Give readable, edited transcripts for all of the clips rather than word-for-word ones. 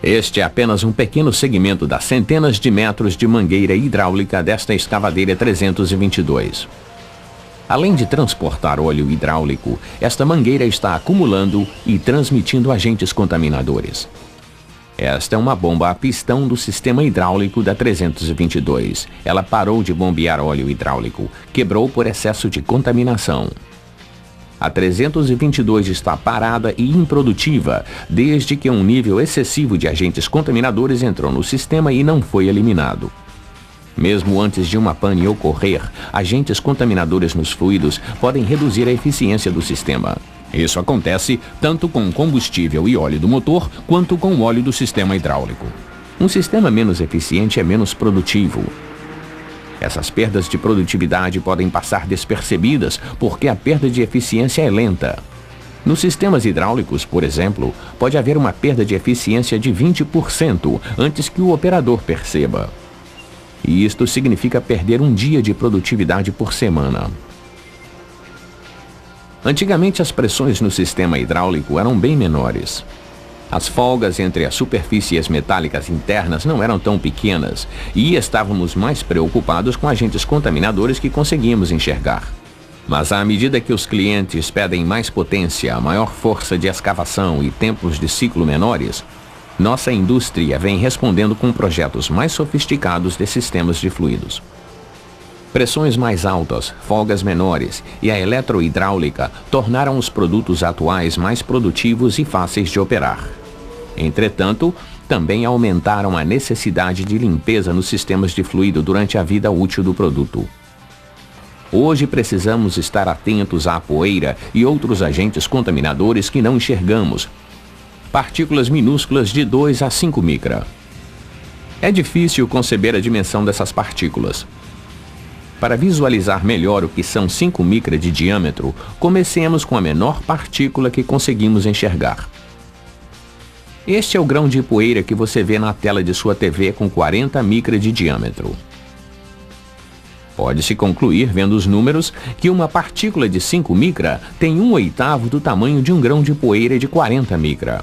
Este é apenas um pequeno segmento das centenas de metros de mangueira hidráulica desta escavadeira 322. Além de transportar óleo hidráulico, esta mangueira está acumulando e transmitindo agentes contaminadores. Esta é uma bomba a pistão do sistema hidráulico da 322. Ela parou de bombear óleo hidráulico, quebrou por excesso de contaminação. A 322 está parada e improdutiva desde que um nível excessivo de agentes contaminadores entrou no sistema e não foi eliminado. Mesmo antes de uma pane ocorrer, agentes contaminadores nos fluidos podem reduzir a eficiência do sistema. Isso acontece tanto com combustível e óleo do motor, quanto com o óleo do sistema hidráulico. Um sistema menos eficiente é menos produtivo. Essas perdas de produtividade podem passar despercebidas porque a perda de eficiência é lenta. Nos sistemas hidráulicos, por exemplo, pode haver uma perda de eficiência de 20% antes que o operador perceba. E isto significa perder um dia de produtividade por semana. Antigamente, as pressões no sistema hidráulico eram bem menores. As folgas entre as superfícies metálicas internas não eram tão pequenas e estávamos mais preocupados com agentes contaminadores que conseguíamos enxergar. Mas à medida que os clientes pedem mais potência, maior força de escavação e tempos de ciclo menores, nossa indústria vem respondendo com projetos mais sofisticados de sistemas de fluidos. Pressões mais altas, folgas menores e a eletrohidráulica tornaram os produtos atuais mais produtivos e fáceis de operar. Entretanto, também aumentaram a necessidade de limpeza nos sistemas de fluido durante a vida útil do produto. Hoje precisamos estar atentos à poeira e outros agentes contaminadores que não enxergamos. Partículas minúsculas de 2 a 5 micra. É difícil conceber a dimensão dessas partículas. Para visualizar melhor o que são 5 micra de diâmetro, comecemos com a menor partícula que conseguimos enxergar. Este é o grão de poeira que você vê na tela de sua TV com 40 micra de diâmetro. Pode-se concluir, vendo os números, que uma partícula de 5 micra tem 1/8 do tamanho de um grão de poeira de 40 micra.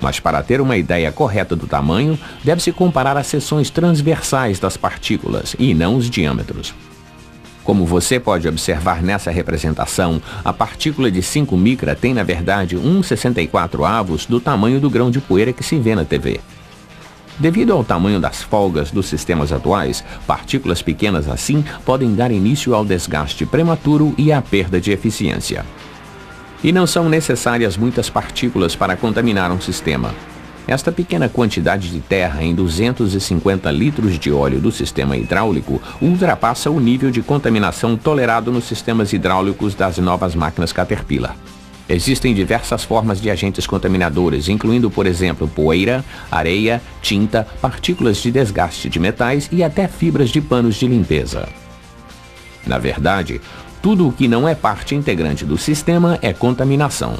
Mas para ter uma ideia correta do tamanho, deve-se comparar as seções transversais das partículas e não os diâmetros. Como você pode observar nessa representação, a partícula de 5 micra tem na verdade 1/64 do tamanho do grão de poeira que se vê na TV. Devido ao tamanho das folgas dos sistemas atuais, partículas pequenas assim podem dar início ao desgaste prematuro e à perda de eficiência. E não são necessárias muitas partículas para contaminar um sistema. Esta pequena quantidade de terra em 250 litros de óleo do sistema hidráulico ultrapassa o nível de contaminação tolerado nos sistemas hidráulicos das novas máquinas Caterpillar. Existem diversas formas de agentes contaminadores, incluindo, por exemplo, poeira, areia, tinta, partículas de desgaste de metais e até fibras de panos de limpeza. Na verdade, tudo o que não é parte integrante do sistema é contaminação.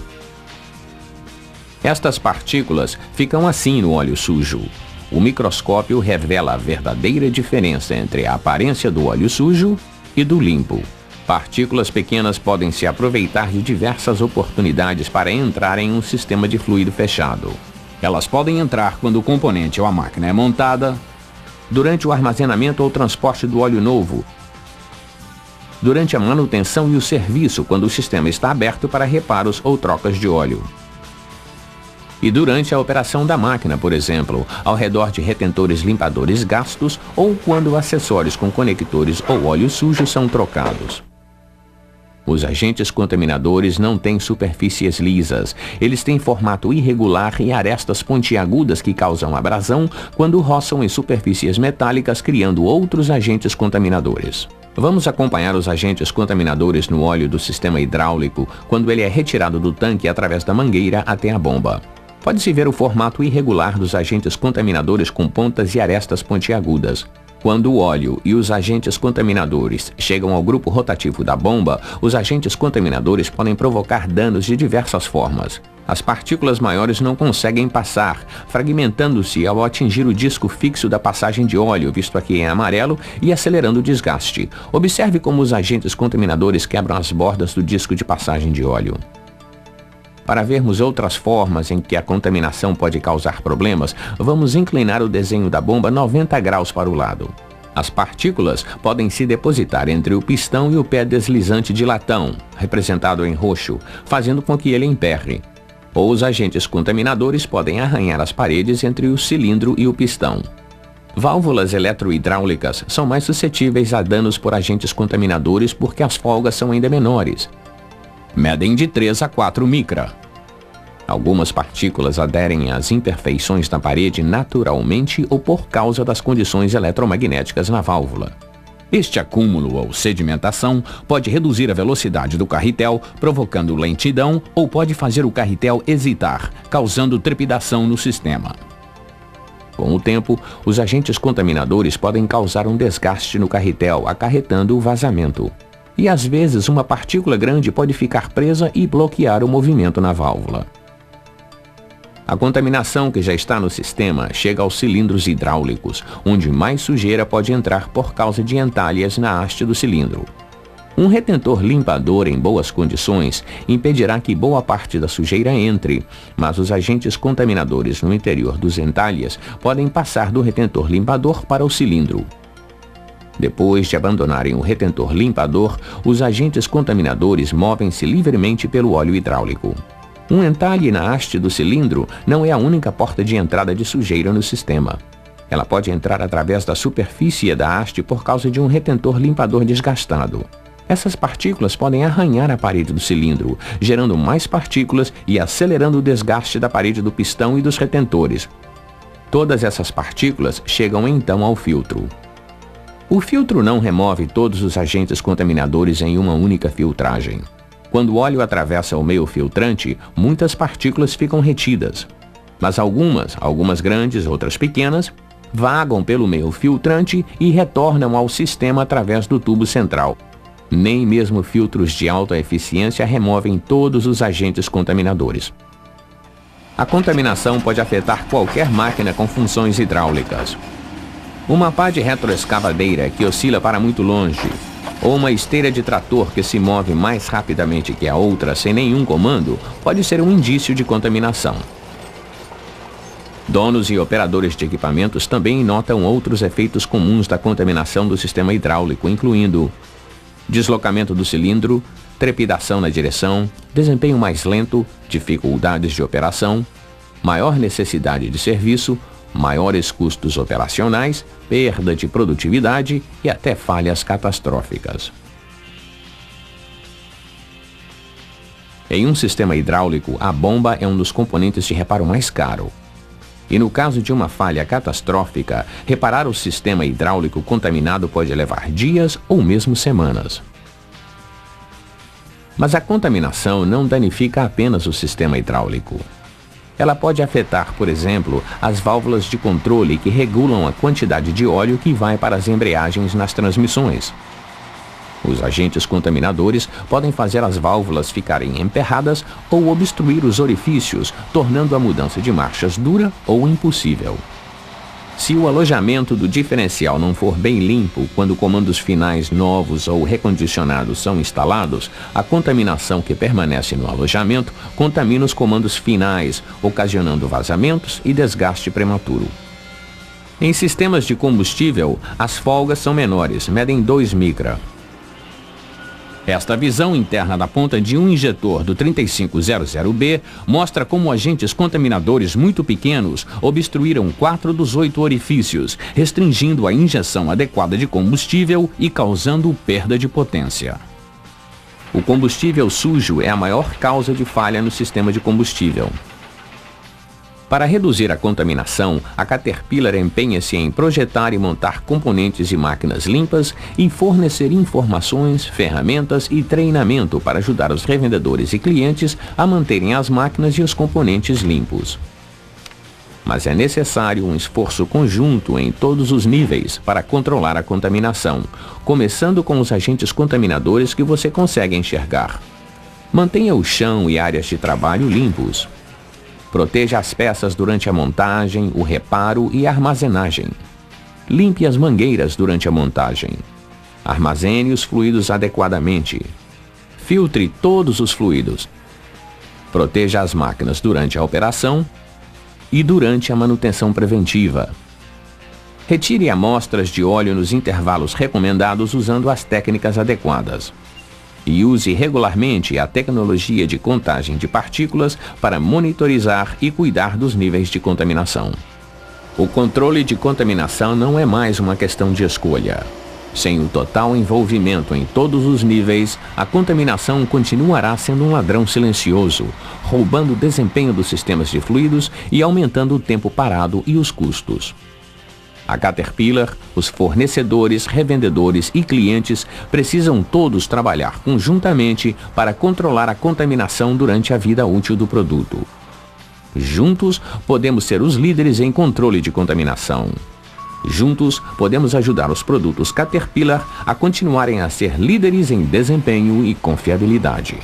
Estas partículas ficam assim no óleo sujo. O microscópio revela a verdadeira diferença entre a aparência do óleo sujo e do limpo. Partículas pequenas podem se aproveitar de diversas oportunidades para entrar em um sistema de fluido fechado. Elas podem entrar quando o componente ou a máquina é montada, durante o armazenamento ou transporte do óleo novo, durante a manutenção e o serviço quando o sistema está aberto para reparos ou trocas de óleo. E durante a operação da máquina, por exemplo, ao redor de retentores limpadores gastos ou quando acessórios com conectores ou óleo sujo são trocados. Os agentes contaminadores não têm superfícies lisas. Eles têm formato irregular e arestas pontiagudas que causam abrasão quando roçam em superfícies metálicas, criando outros agentes contaminadores. Vamos acompanhar os agentes contaminadores no óleo do sistema hidráulico quando ele é retirado do tanque através da mangueira até a bomba. Pode-se ver o formato irregular dos agentes contaminadores com pontas e arestas pontiagudas. Quando o óleo e os agentes contaminadores chegam ao grupo rotativo da bomba, os agentes contaminadores podem provocar danos de diversas formas. As partículas maiores não conseguem passar, fragmentando-se ao atingir o disco fixo da passagem de óleo, visto aqui em amarelo, e acelerando o desgaste. Observe como os agentes contaminadores quebram as bordas do disco de passagem de óleo. Para vermos outras formas em que a contaminação pode causar problemas, vamos inclinar o desenho da bomba 90 graus para o lado. As partículas podem se depositar entre o pistão e o pé deslizante de latão, representado em roxo, fazendo com que ele emperre. Ou os agentes contaminadores podem arranhar as paredes entre o cilindro e o pistão. Válvulas eletrohidráulicas são mais suscetíveis a danos por agentes contaminadores porque as folgas são ainda menores. Medem de 3 a 4 micra. Algumas partículas aderem às imperfeições na parede naturalmente ou por causa das condições eletromagnéticas na válvula. Este acúmulo ou sedimentação pode reduzir a velocidade do carretel, provocando lentidão, ou pode fazer o carretel hesitar, causando trepidação no sistema. Com o tempo, os agentes contaminadores podem causar um desgaste no carretel, acarretando o vazamento. E às vezes uma partícula grande pode ficar presa e bloquear o movimento na válvula. A contaminação que já está no sistema chega aos cilindros hidráulicos, onde mais sujeira pode entrar por causa de entalhas na haste do cilindro. Um retentor limpador em boas condições impedirá que boa parte da sujeira entre, mas os agentes contaminadores no interior dos entalhes podem passar do retentor limpador para o cilindro. Depois de abandonarem o retentor limpador, os agentes contaminadores movem-se livremente pelo óleo hidráulico. Um entalhe na haste do cilindro não é a única porta de entrada de sujeira no sistema. Ela pode entrar através da superfície da haste por causa de um retentor limpador desgastado. Essas partículas podem arranhar a parede do cilindro, gerando mais partículas e acelerando o desgaste da parede do pistão e dos retentores. Todas essas partículas chegam então ao filtro. O filtro não remove todos os agentes contaminadores em uma única filtragem. Quando o óleo atravessa o meio filtrante, muitas partículas ficam retidas. Mas algumas grandes, outras pequenas, vagam pelo meio filtrante e retornam ao sistema através do tubo central. Nem mesmo filtros de alta eficiência removem todos os agentes contaminadores. A contaminação pode afetar qualquer máquina com funções hidráulicas. Uma pá de retroescavadeira que oscila para muito longe, ou uma esteira de trator que se move mais rapidamente que a outra sem nenhum comando, pode ser um indício de contaminação. Donos e operadores de equipamentos também notam outros efeitos comuns da contaminação do sistema hidráulico, incluindo deslocamento do cilindro, trepidação na direção, desempenho mais lento, dificuldades de operação, maior necessidade de serviço, maiores custos operacionais, perda de produtividade e até falhas catastróficas. Em um sistema hidráulico, a bomba é um dos componentes de reparo mais caro. E no caso de uma falha catastrófica, reparar o sistema hidráulico contaminado pode levar dias ou mesmo semanas. Mas a contaminação não danifica apenas o sistema hidráulico. Ela pode afetar, por exemplo, as válvulas de controle que regulam a quantidade de óleo que vai para as embreagens nas transmissões. Os agentes contaminadores podem fazer as válvulas ficarem emperradas ou obstruir os orifícios, tornando a mudança de marchas dura ou impossível. Se o alojamento do diferencial não for bem limpo quando comandos finais novos ou recondicionados são instalados, a contaminação que permanece no alojamento contamina os comandos finais, ocasionando vazamentos e desgaste prematuro. Em sistemas de combustível, as folgas são menores, medem 2 micra. Esta visão interna da ponta de um injetor do 3500B mostra como agentes contaminadores muito pequenos obstruíram 4 dos 8 orifícios, restringindo a injeção adequada de combustível e causando perda de potência. O combustível sujo é a maior causa de falha no sistema de combustível. Para reduzir a contaminação, a Caterpillar empenha-se em projetar e montar componentes e máquinas limpas e fornecer informações, ferramentas e treinamento para ajudar os revendedores e clientes a manterem as máquinas e os componentes limpos. Mas é necessário um esforço conjunto em todos os níveis para controlar a contaminação, começando com os agentes contaminadores que você consegue enxergar. Mantenha o chão e áreas de trabalho limpos. Proteja as peças durante a montagem, o reparo e a armazenagem. Limpe as mangueiras durante a montagem. Armazene os fluidos adequadamente. Filtre todos os fluidos. Proteja as máquinas durante a operação e durante a manutenção preventiva. Retire amostras de óleo nos intervalos recomendados usando as técnicas adequadas. E use regularmente a tecnologia de contagem de partículas para monitorizar e cuidar dos níveis de contaminação. O controle de contaminação não é mais uma questão de escolha. Sem o total envolvimento em todos os níveis, a contaminação continuará sendo um ladrão silencioso, roubando o desempenho dos sistemas de fluidos e aumentando o tempo parado e os custos. A Caterpillar, os fornecedores, revendedores e clientes precisam todos trabalhar conjuntamente para controlar a contaminação durante a vida útil do produto. Juntos, podemos ser os líderes em controle de contaminação. Juntos, podemos ajudar os produtos Caterpillar a continuarem a ser líderes em desempenho e confiabilidade.